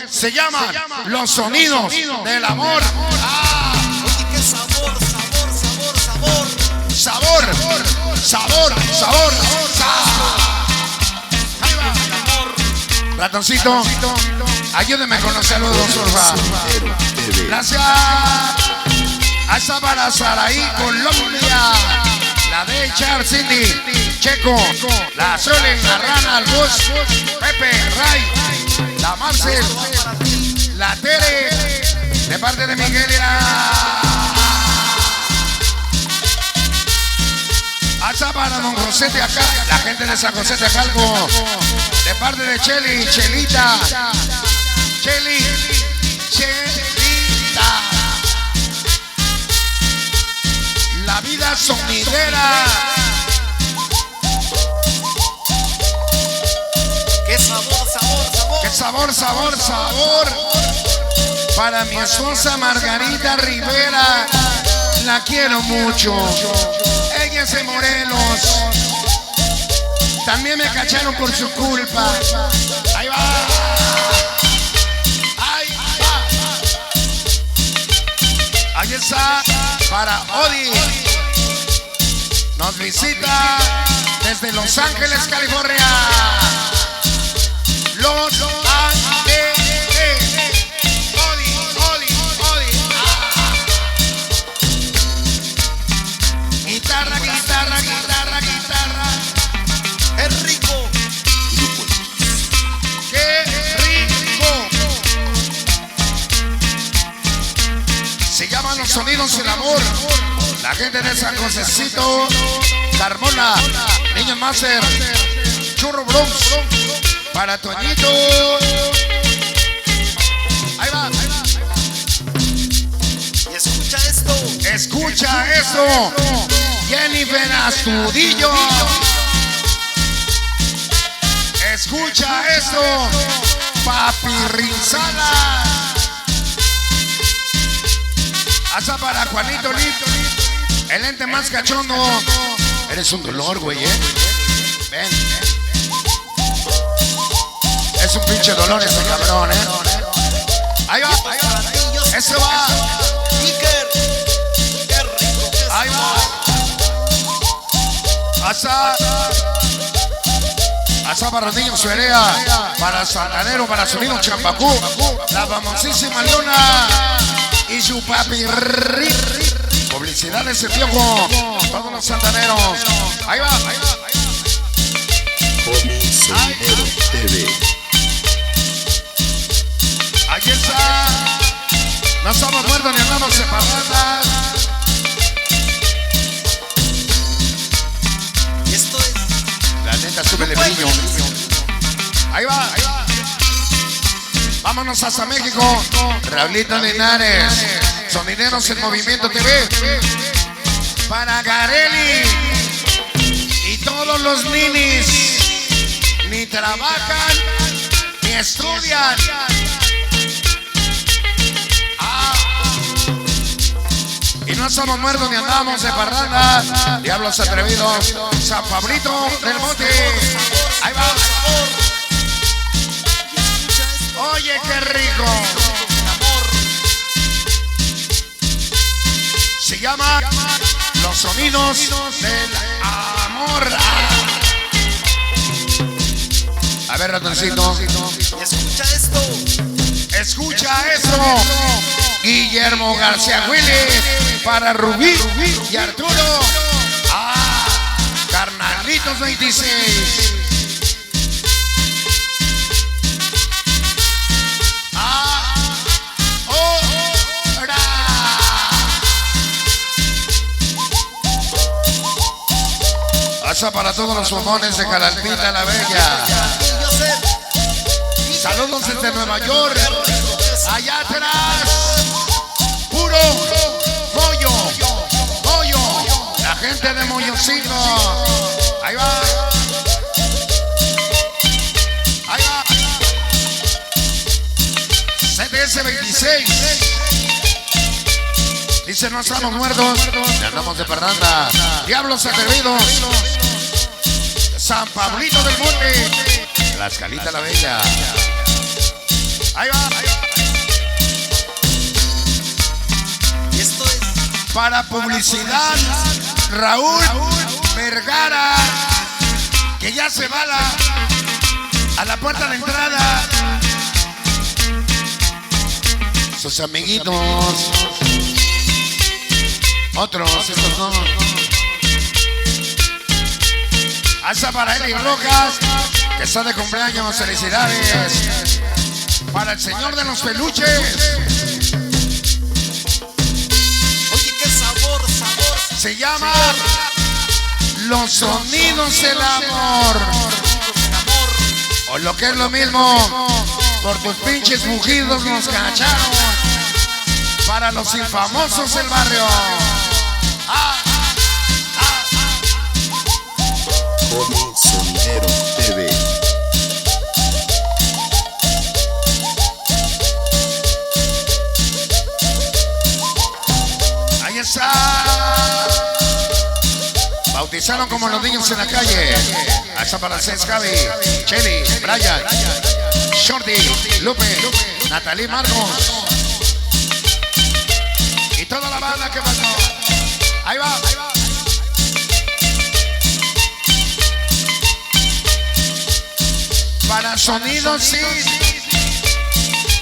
Se llaman Los Sonidos del Amor. Oye, qué sabor, Sabor, sabor, sabor. Ahí va. Ratoncito, ayúdeme con los saludos, porfa. Gracias. A esa para Saraí, Colombia. La de Char, Cindy, Checo, la Solen, la Rana, el Bus, Pepe, Ray, la Marcel, la Tere, de parte de Miguel y hasta para Don José de acá, la gente de San José de Jalgo, de parte de Cheli, Chelita, Cheli, Chelita. La vida sonidera. qué sabor, Qué sabor, sabor, sabor. Para mi esposa Margarita Rivera, la quiero mucho. Ella es de Morelos. También me cacharon por su culpa. Ahí va. Ahí va. Ahí está. Para Odi. Nos visita desde Los Ángeles, California. Los Ángeles. Odi. Guitarra. ¡Qué rico! ¡Qué rico! Se llaman Los Sonidos del Amor. La gente de San Josecito, Carmona, Niño Master, Churro Bronx, para Toñito. Ahí va. Y escucha esto. Escucha eso. Jennifer Astudillo. Escucha eso. Papi Rinzala. Hasta para Juanito Lito. El ente más cachondo. Eres un dolor, güey, Ven. Es un pinche dolor ese cabrón, Ahí va. Ese va. Iker. ¡Qué rico! Ahí va. Hasta para los niños Suerea, para Santanero, para Sonido Champacú, la famosísima Leona y su papi Publicidad de ese piojo, todos los santaneros. Ahí va. Sonidero TV. Ahí está. No estamos muertos ni andamos separadas. Y esto es. La neta, súbele brillo. Ahí va. Vámonos hasta México. Raulito Linares. Sonideros en Movimiento TV. Para Gareli. Y todos los ninis. Ni trabajan, ni estudian. Y no estamos muertos ni andamos de parranda. Diablos atrevidos. San Pablito del Monte. Ahí va. Oye, qué rico. Se llama Los Sonidos del Amor. A ver, ratoncito. Y escucha esto. Escucha eso. Guillermo García Willy. Para Rubí y Arturo. Carnalitos 26. Hasta para todos los bombones de Calalpita la Bella. Saludos desde Nueva York. Allá atrás. Puro Moyo. La gente de Moyocito. Ahí va. CTS 26. Dice, no estamos muertos, ya andamos de parranda. Diablos atrevidos. San Pablito del Monte. Tlaxcalita la Bella. Ahí va. Y esto es Para publicidad, Raúl Vergara, que ya se va a la puerta de entrada. Sus amiguitos. Otros, estos no. Hasta para Eli Rojas, que está de cumpleaños. Felicidades. Para el señor de los peluches. Oye, qué sabor, sabor. Se llama Los Sonidos del Amor. Amor. O lo que es lo mismo, por tus pinches mugidos nos cacharon. Para los infamosos del barrio. Como Sonidero TV. Ahí está. Bautizaron como los niños en la calle. Hasta para Cés, Gaby, Chelly, Brian, Shorty, Lupe, Natalie Marcos. Y toda la banda que pasó. Ahí va. Para Sonido Sid.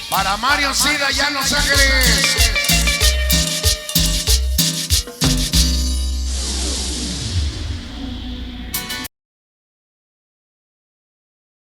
Para Mario Sid allá en Los Ángeles.